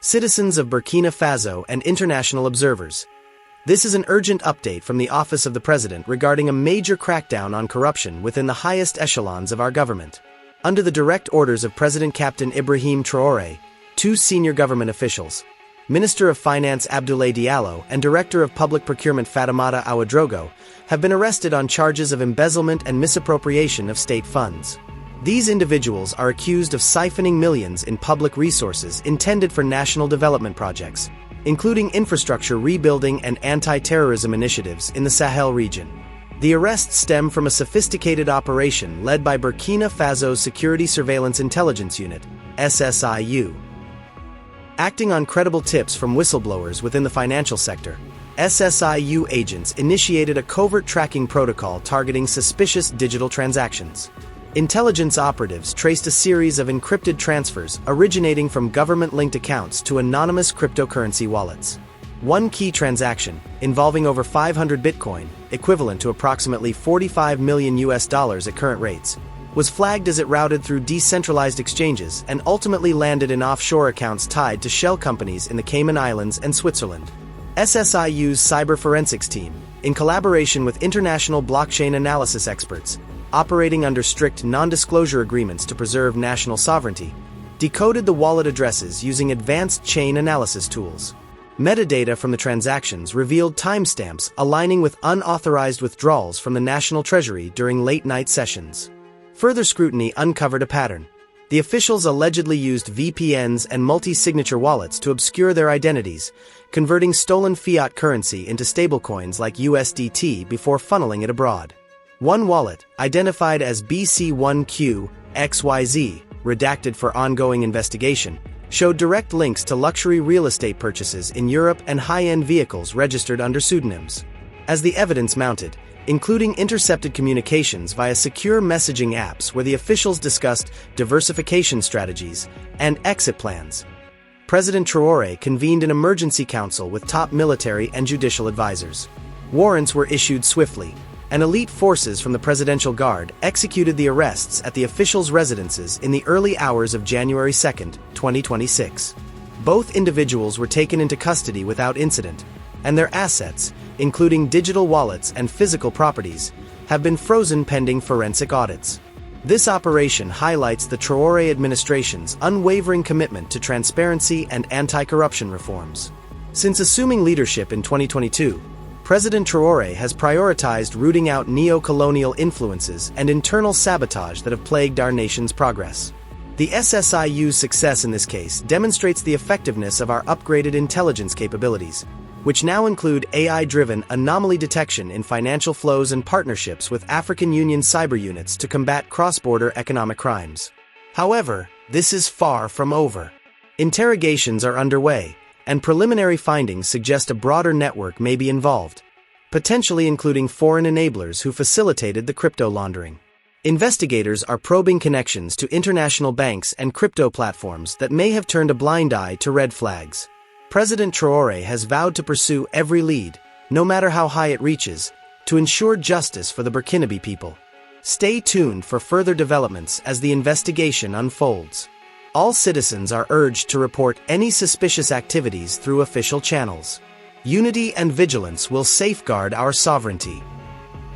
citizens of Burkina Faso and international observers. This is an urgent update from the Office of the President regarding a major crackdown on corruption within the highest echelons of our government. Under the direct orders of President Captain Ibrahim Traore, two senior government officials, Minister of Finance Abdoulaye Diallo and Director of Public Procurement Fatoumata Ouedraogo, have been arrested on charges of embezzlement and misappropriation of state funds. These individuals are accused of siphoning millions in public resources intended for national development projects, including infrastructure rebuilding and anti-terrorism initiatives in the Sahel region. The arrests stem from a sophisticated operation led by Burkina Faso's Security Surveillance Intelligence Unit, SSIU. Acting on credible tips from whistleblowers within the financial sector, SSIU agents initiated a covert tracking protocol targeting suspicious digital transactions. Intelligence operatives traced a series of encrypted transfers originating from government-linked accounts to anonymous cryptocurrency wallets. One key transaction, involving over 500 Bitcoin, equivalent to approximately $45 million at current rates, was flagged as it routed through decentralized exchanges and ultimately landed in offshore accounts tied to shell companies in the Cayman Islands and Switzerland. SSIU's cyber forensics team, in collaboration with international blockchain analysis experts, operating under strict non-disclosure agreements to preserve national sovereignty, decoded the wallet addresses using advanced chain analysis tools. Metadata from the transactions revealed timestamps aligning with unauthorized withdrawals from the National Treasury during late-night sessions. Further scrutiny uncovered a pattern. The officials allegedly used VPNs and multi-signature wallets to obscure their identities, converting stolen fiat currency into stablecoins like USDT before funneling it abroad. One wallet, identified as BC1QXYZ, redacted for ongoing investigation, showed direct links to luxury real estate purchases in Europe and high-end vehicles registered under pseudonyms. As the evidence mounted, including intercepted communications via secure messaging apps where the officials discussed diversification strategies and exit plans, President Traore convened an emergency council with top military and judicial advisors. Warrants were issued swiftly, and elite forces from the Presidential Guard executed the arrests at the officials' residences in the early hours of January 2, 2026. Both individuals were taken into custody without incident, and their assets, including digital wallets and physical properties, have been frozen pending forensic audits. This operation highlights the Traore administration's unwavering commitment to transparency and anti-corruption reforms. Since assuming leadership in 2022, President Traore has prioritized rooting out neo-colonial influences and internal sabotage that have plagued our nation's progress. The SSIU's success in this case demonstrates the effectiveness of our upgraded intelligence capabilities, which now include AI-driven anomaly detection in financial flows and partnerships with African Union cyber units to combat cross-border economic crimes. However, this is far from over. Interrogations are underway, and preliminary findings suggest a broader network may be involved, potentially including foreign enablers who facilitated the crypto laundering. Investigators are probing connections to international banks and crypto platforms that may have turned a blind eye to red flags. President Traore has vowed to pursue every lead, no matter how high it reaches, to ensure justice for the Burkinabe people. Stay tuned for further developments as the investigation unfolds. All citizens are urged to report any suspicious activities through official channels. Unity and vigilance will safeguard our sovereignty.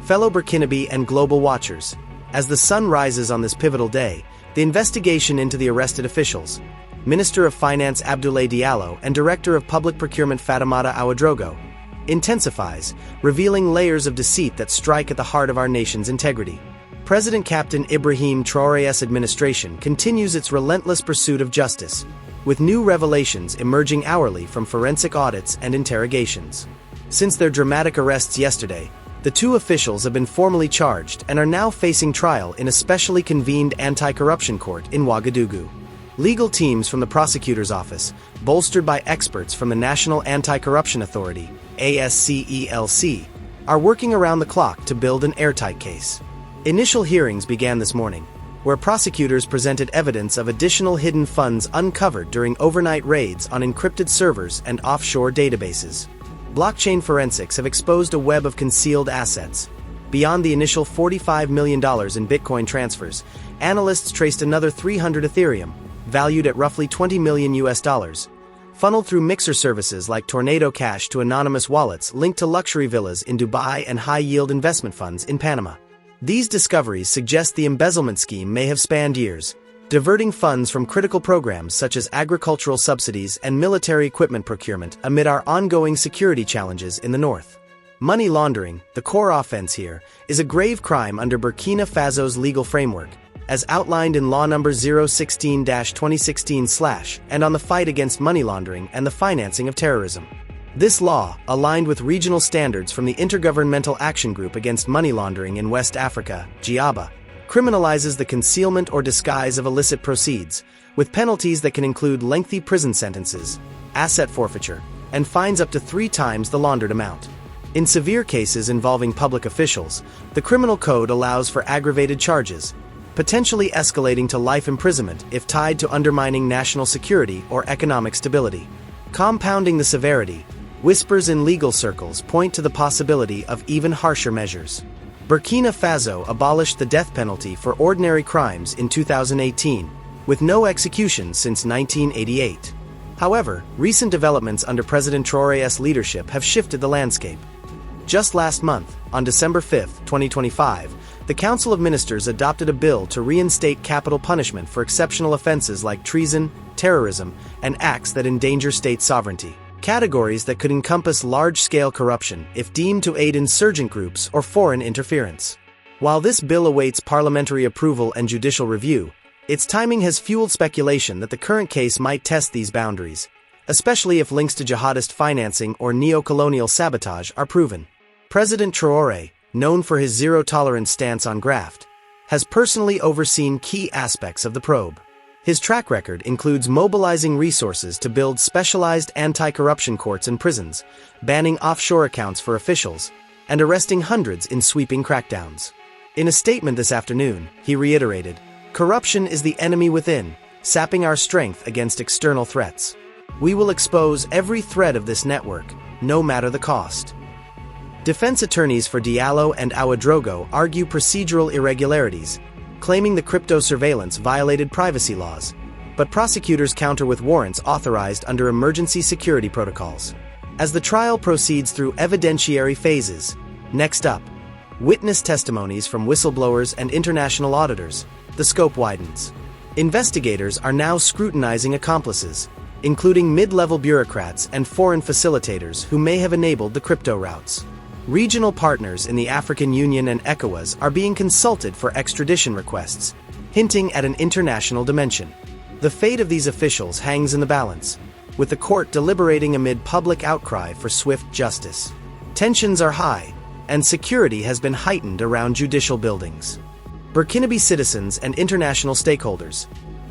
Fellow Burkinabe and global watchers, as the sun rises on this pivotal day, the investigation into the arrested officials, Minister of Finance Abdoulaye Diallo and Director of Public Procurement Fatoumata Ouedraogo, intensifies, revealing layers of deceit that strike at the heart of our nation's integrity. President Captain Ibrahim Traore's administration continues its relentless pursuit of justice, with new revelations emerging hourly from forensic audits and interrogations. Since their dramatic arrests yesterday, the two officials have been formally charged and are now facing trial in a specially convened anti-corruption court in Ouagadougou. Legal teams from the prosecutor's office, bolstered by experts from the National Anti-Corruption Authority, ASCELC, are working around the clock to build an airtight case. Initial hearings began this morning, where prosecutors presented evidence of additional hidden funds uncovered during overnight raids on encrypted servers and offshore databases. Blockchain forensics have exposed a web of concealed assets. Beyond the initial $45 million in Bitcoin transfers, analysts traced another 300 Ethereum, valued at roughly $20 million, funneled through mixer services like Tornado Cash to anonymous wallets linked to luxury villas in Dubai and high-yield investment funds in Panama. These discoveries suggest the embezzlement scheme may have spanned years, diverting funds from critical programs such as agricultural subsidies and military equipment procurement amid our ongoing security challenges in the north. Money laundering, the core offense here, is a grave crime under Burkina Faso's legal framework, as outlined in Law No. 016-2016/ and on the fight against money laundering and the financing of terrorism. This law, aligned with regional standards from the Intergovernmental Action Group Against Money Laundering in West Africa, GIABA, criminalizes the concealment or disguise of illicit proceeds, with penalties that can include lengthy prison sentences, asset forfeiture, and fines up to 3 times the laundered amount. In severe cases involving public officials, the criminal code allows for aggravated charges, potentially escalating to life imprisonment if tied to undermining national security or economic stability. Compounding the severity, whispers in legal circles point to the possibility of even harsher measures. Burkina Faso abolished the death penalty for ordinary crimes in 2018, with no executions since 1988. However, recent developments under President Traore's leadership have shifted the landscape. Just last month, on December 5, 2025, the Council of Ministers adopted a bill to reinstate capital punishment for exceptional offenses like treason, terrorism, and acts that endanger state sovereignty, categories that could encompass large-scale corruption if deemed to aid insurgent groups or foreign interference. While this bill awaits parliamentary approval and judicial review, its timing has fueled speculation that the current case might test these boundaries, especially if links to jihadist financing or neocolonial sabotage are proven. President Traore, known for his zero-tolerance stance on graft, has personally overseen key aspects of the probe. His track record includes mobilizing resources to build specialized anti-corruption courts and prisons, banning offshore accounts for officials, and arresting hundreds in sweeping crackdowns. In a statement this afternoon, he reiterated, "Corruption is the enemy within, sapping our strength against external threats. We will expose every thread of this network, no matter the cost." Defense attorneys for Diallo and Ouedraogo argue procedural irregularities, claiming the crypto surveillance violated privacy laws, but prosecutors counter with warrants authorized under emergency security protocols. As the trial proceeds through evidentiary phases, next up, witness testimonies from whistleblowers and international auditors, the scope widens. Investigators are now scrutinizing accomplices, including mid-level bureaucrats and foreign facilitators who may have enabled the crypto routes. Regional partners in the African Union and ECOWAS are being consulted for extradition requests, hinting at an international dimension. The fate of these officials hangs in the balance, with the court deliberating amid public outcry for swift justice. Tensions are high, and security has been heightened around judicial buildings. Burkinabe citizens and international stakeholders.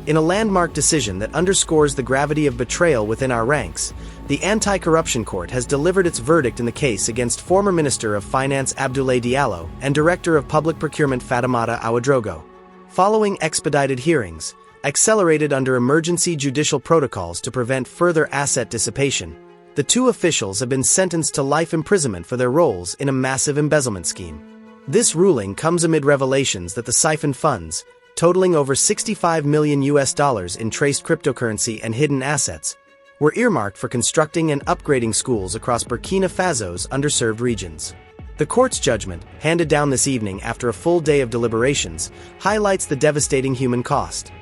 In a landmark decision that underscores the gravity of betrayal within our ranks, the Anti-Corruption Court has delivered its verdict in the case against former Minister of Finance Abdoulaye Diallo and Director of Public Procurement Fatoumata Ouedraogo. Following expedited hearings, accelerated under emergency judicial protocols to prevent further asset dissipation, the 2 officials have been sentenced to life imprisonment for their roles in a massive embezzlement scheme. This ruling comes amid revelations that the siphoned funds, totaling over $65 million in traced cryptocurrency and hidden assets, were earmarked for constructing and upgrading schools across Burkina Faso's underserved regions. The court's judgment, handed down this evening after a full day of deliberations, highlights the devastating human cost.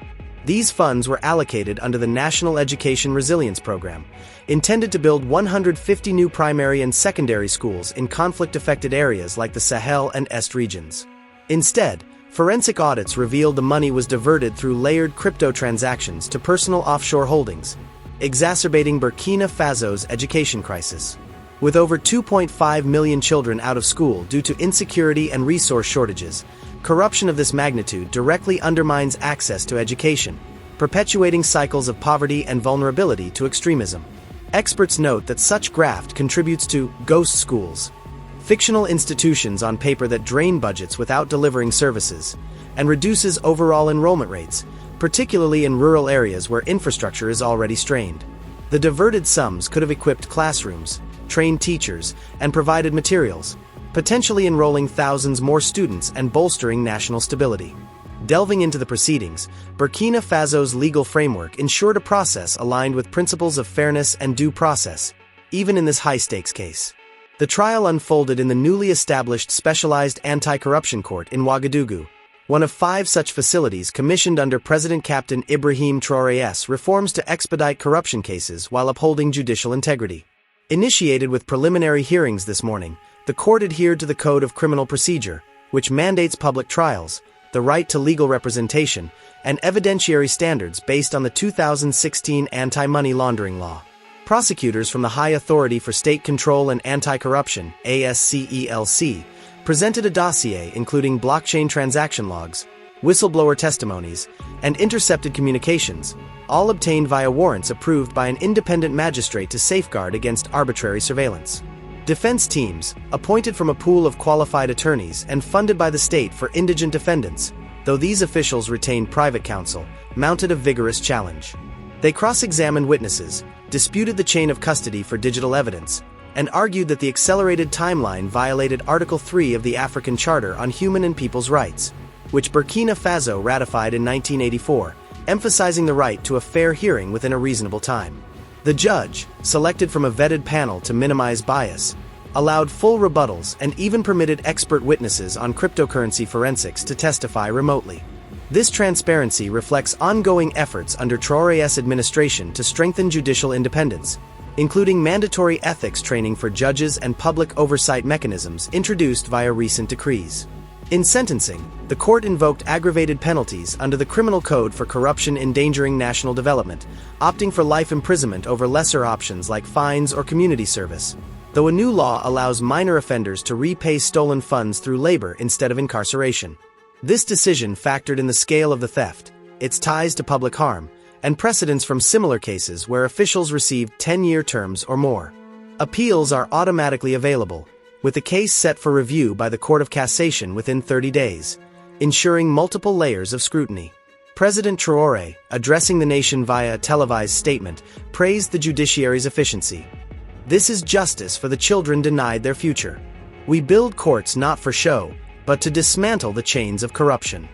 These funds were allocated under the National Education Resilience Program, intended to build 150 new primary and secondary schools in conflict-affected areas like the Sahel and Est regions. Instead, forensic audits revealed the money was diverted through layered crypto transactions to personal offshore holdings, exacerbating Burkina Faso's education crisis. With over 2.5 million children out of school due to insecurity and resource shortages, corruption of this magnitude directly undermines access to education, perpetuating cycles of poverty and vulnerability to extremism. Experts note that such graft contributes to ghost schools, fictional institutions on paper that drain budgets without delivering services, and reduces overall enrollment rates, particularly in rural areas where infrastructure is already strained. The diverted sums could have equipped classrooms, trained teachers, and provided materials, potentially enrolling thousands more students and bolstering national stability. Delving into the proceedings, Burkina Faso's legal framework ensured a process aligned with principles of fairness and due process, even in this high-stakes case. The trial unfolded in the newly established Specialized Anti-Corruption Court in Ouagadougou, one of 5 such facilities commissioned under President Captain Ibrahim Traore's reforms to expedite corruption cases while upholding judicial integrity. Initiated with preliminary hearings this morning, the court adhered to the Code of Criminal Procedure, which mandates public trials, the right to legal representation, and evidentiary standards based on the 2016 anti-money laundering law. Prosecutors from the High Authority for State Control and Anti-Corruption, ASCELC, presented a dossier including blockchain transaction logs, whistleblower testimonies, and intercepted communications, all obtained via warrants approved by an independent magistrate to safeguard against arbitrary surveillance. Defense teams, appointed from a pool of qualified attorneys and funded by the state for indigent defendants, though these officials retained private counsel, mounted a vigorous challenge. They cross-examined witnesses, disputed the chain of custody for digital evidence, and argued that the accelerated timeline violated Article 3 of the African Charter on Human and People's Rights, which Burkina Faso ratified in 1984, emphasizing the right to a fair hearing within a reasonable time. The judge, selected from a vetted panel to minimize bias, allowed full rebuttals and even permitted expert witnesses on cryptocurrency forensics to testify remotely. This transparency reflects ongoing efforts under Traore's administration to strengthen judicial independence, including mandatory ethics training for judges and public oversight mechanisms introduced via recent decrees. In sentencing, the court invoked aggravated penalties under the Criminal Code for corruption endangering national development, opting for life imprisonment over lesser options like fines or community service, though a new law allows minor offenders to repay stolen funds through labor instead of incarceration. This decision factored in the scale of the theft, its ties to public harm, and precedents from similar cases where officials received 10-year terms or more. Appeals are automatically available, with the case set for review by the Court of Cassation within 30 days, ensuring multiple layers of scrutiny. President Traore, addressing the nation via a televised statement, praised the judiciary's efficiency. "This is justice for the children denied their future. We build courts not for show, but to dismantle the chains of corruption."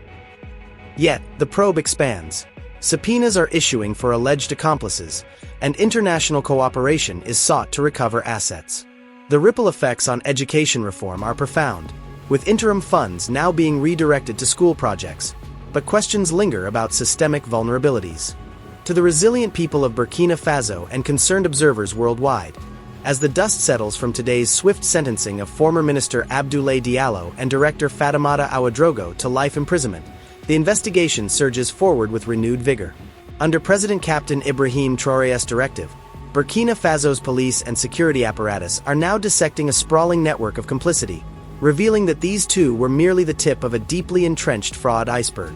Yet, the probe expands. Subpoenas are issuing for alleged accomplices, and international cooperation is sought to recover assets. The ripple effects on education reform are profound, with interim funds now being redirected to school projects, but questions linger about systemic vulnerabilities. To the resilient people of Burkina Faso and concerned observers worldwide, as the dust settles from today's swift sentencing of former Minister Abdoulaye Diallo and Director Fatoumata Ouedraogo to life imprisonment, the investigation surges forward with renewed vigor. Under President Captain Ibrahim Traore's directive, Burkina Faso's police and security apparatus are now dissecting a sprawling network of complicity, revealing that these two were merely the tip of a deeply entrenched fraud iceberg.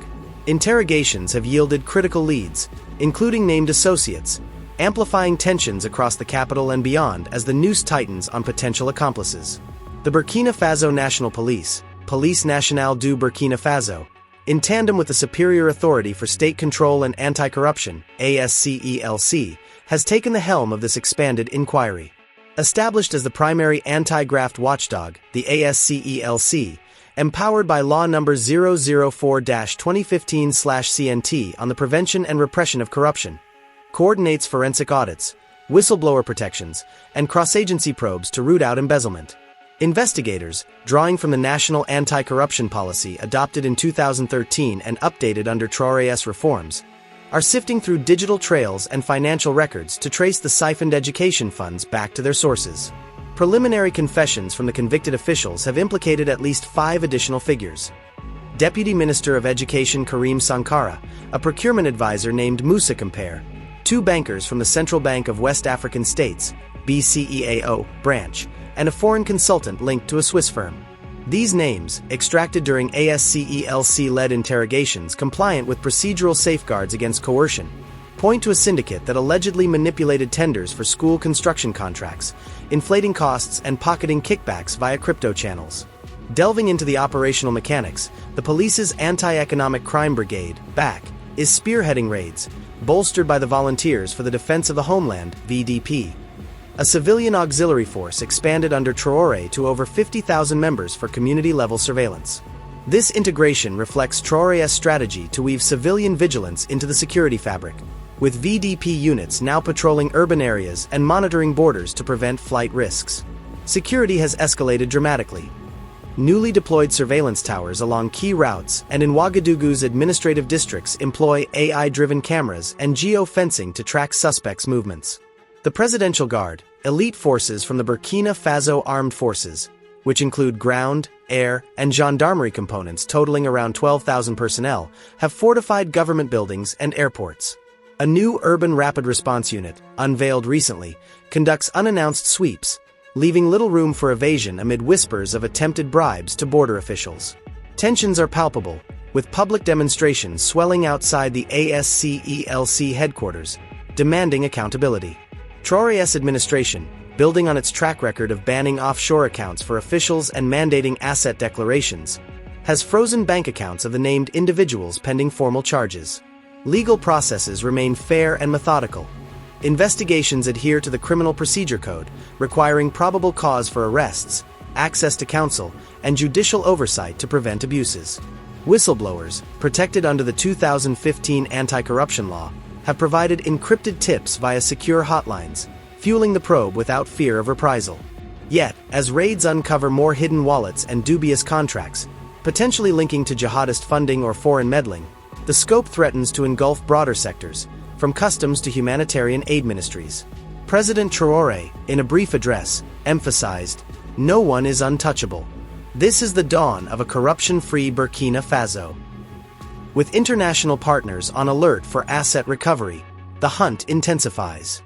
Interrogations have yielded critical leads, including named associates, amplifying tensions across the capital and beyond as the noose tightens on potential accomplices. The Burkina Faso National Police, Police Nationale du Burkina Faso, in tandem with the Superior Authority for State Control and Anti-Corruption, ASCELC, has taken the helm of this expanded inquiry. Established as the primary anti-graft watchdog, the ASCELC, empowered by Law No. 004-2015/CNT on the prevention and repression of corruption, coordinates forensic audits, whistleblower protections, and cross-agency probes to root out embezzlement. Investigators, drawing from the National Anti-Corruption Policy adopted in 2013 and updated under Traore's reforms, are sifting through digital trails and financial records to trace the siphoned education funds back to their sources. Preliminary confessions from the convicted officials have implicated at least 5 additional figures. Deputy Minister of Education Karim Sankara, a procurement advisor named Moussa Compare, 2 bankers from the Central Bank of West African States, BCEAO, branch, and a foreign consultant linked to a Swiss firm. These names, extracted during ASCELC-led interrogations compliant with procedural safeguards against coercion, point to a syndicate that allegedly manipulated tenders for school construction contracts, inflating costs and pocketing kickbacks via crypto channels. Delving into the operational mechanics, the police's Anti-Economic Crime Brigade, BAC, is spearheading raids, bolstered by the Volunteers for the Defense of the Homeland, VDP. A civilian auxiliary force expanded under Traore to over 50,000 members for community-level surveillance. This integration reflects Traore's strategy to weave civilian vigilance into the security fabric, with VDP units now patrolling urban areas and monitoring borders to prevent flight risks. Security has escalated dramatically. Newly deployed surveillance towers along key routes and in Ouagadougou's administrative districts employ AI-driven cameras and geo-fencing to track suspects' movements. The Presidential Guard, elite forces from the Burkina Faso Armed Forces, which include ground, air, and gendarmerie components totaling around 12,000 personnel, have fortified government buildings and airports. A new urban rapid response unit, unveiled recently, conducts unannounced sweeps, leaving little room for evasion amid whispers of attempted bribes to border officials. Tensions are palpable, with public demonstrations swelling outside the ASCELC headquarters, demanding accountability. Traore's administration, building on its track record of banning offshore accounts for officials and mandating asset declarations, has frozen bank accounts of the named individuals pending formal charges. Legal processes remain fair and methodical. Investigations adhere to the Criminal Procedure Code, requiring probable cause for arrests, access to counsel, and judicial oversight to prevent abuses. Whistleblowers, protected under the 2015 anti-corruption law, have provided encrypted tips via secure hotlines, fueling the probe without fear of reprisal. Yet, as raids uncover more hidden wallets and dubious contracts, potentially linking to jihadist funding or foreign meddling, the scope threatens to engulf broader sectors, from customs to humanitarian aid ministries. President Traore, in a brief address, emphasized, "No one is untouchable." This is the dawn of a corruption-free Burkina Faso. With international partners on alert for asset recovery, the hunt intensifies.